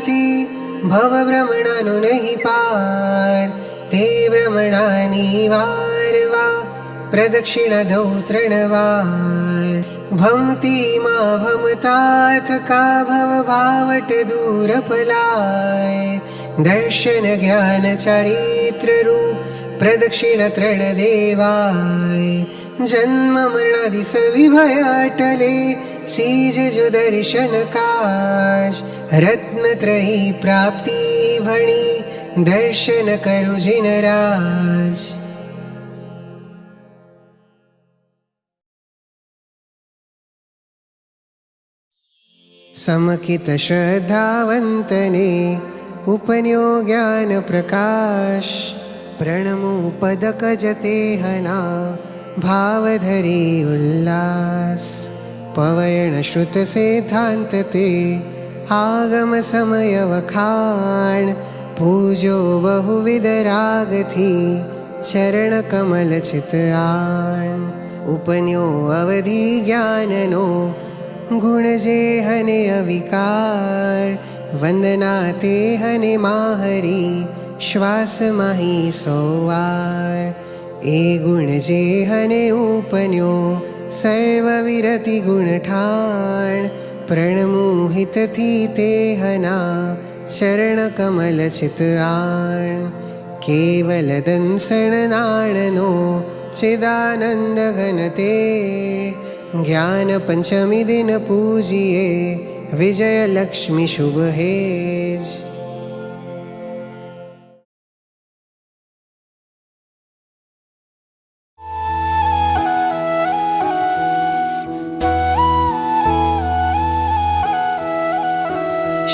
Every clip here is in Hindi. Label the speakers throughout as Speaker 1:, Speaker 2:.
Speaker 1: भक्ति भवभ्रमणानो नहीं पार ते भ्रमणानी वारवा प्रदक्षिणा दौ 3 વાર भमती मा भमतात का भव भावट दूर पलाय दर्शन ज्ञान चारित्र रूप प्रदक्षिण 3 देवाय जन्म मरणादि सभी भय अटले सीज जो दर्शन काज रत्नत्रयी प्राप्ति भणी दर्शन करु जिन राज। समकित श्रद्धावंतने उपन्यो ज्ञान प्रकाश प्रणमो पदक जते हना भाव धरी उल्लास पवयण श्रुत सिद्धांत ते आगम समय वखाण पूजो बहुविध राग थी चरण कमल चित आण उपन्यो अवधि ज्ञाननो गुण जे हने अविकार वंदना ते हने माहरी श्वास माही 100 વાર ए गुण जे हने उपन्यो सर्व विरति गुण ठाण प्रणमोहित थी ते हना चरण कमल चित आण केवल दंसण नाणनो चिदानंद घनते ज्ञान पंचमी दिन पूजिए विजय लक्ष्मी शुभ हेज।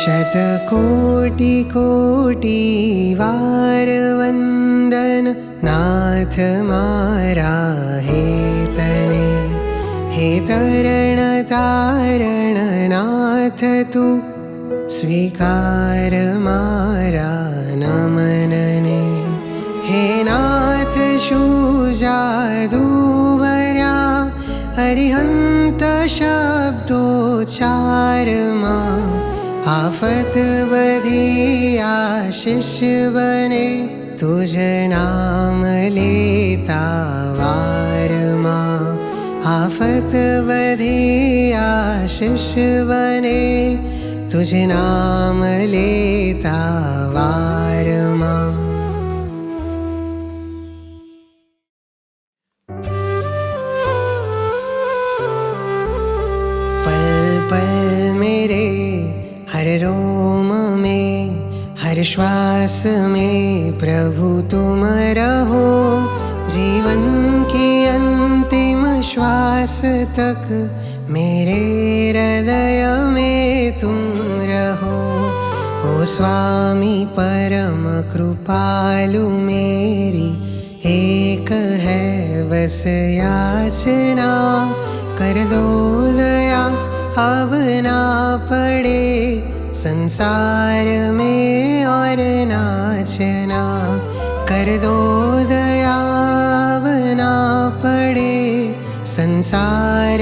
Speaker 1: शतकोटि कोटि वार वंदन नाथ मारा हे तने हे तरण तारण नाथ तू स्वीकार मारा नमनने हे नाथ शू जादू भर्या अरिहंत शब्दोच्चार मा आफत बधी आशीष बने तुझ नाम लेता वार माँ आफत बधी आशीष बने तुझ नाम लेता वार माँ। पल पल मेरे हर रोम में हर श्वास में प्रभु तुम रहो जीवन के अंतिम श्वास तक मेरे हृदय में तुम रहो। ओ स्वामी परम कृपालु मेरी एक है बस याचना कर दो दया अब ना पड़े संसार में और नाचना कर दो दया अब ना पड़े संसार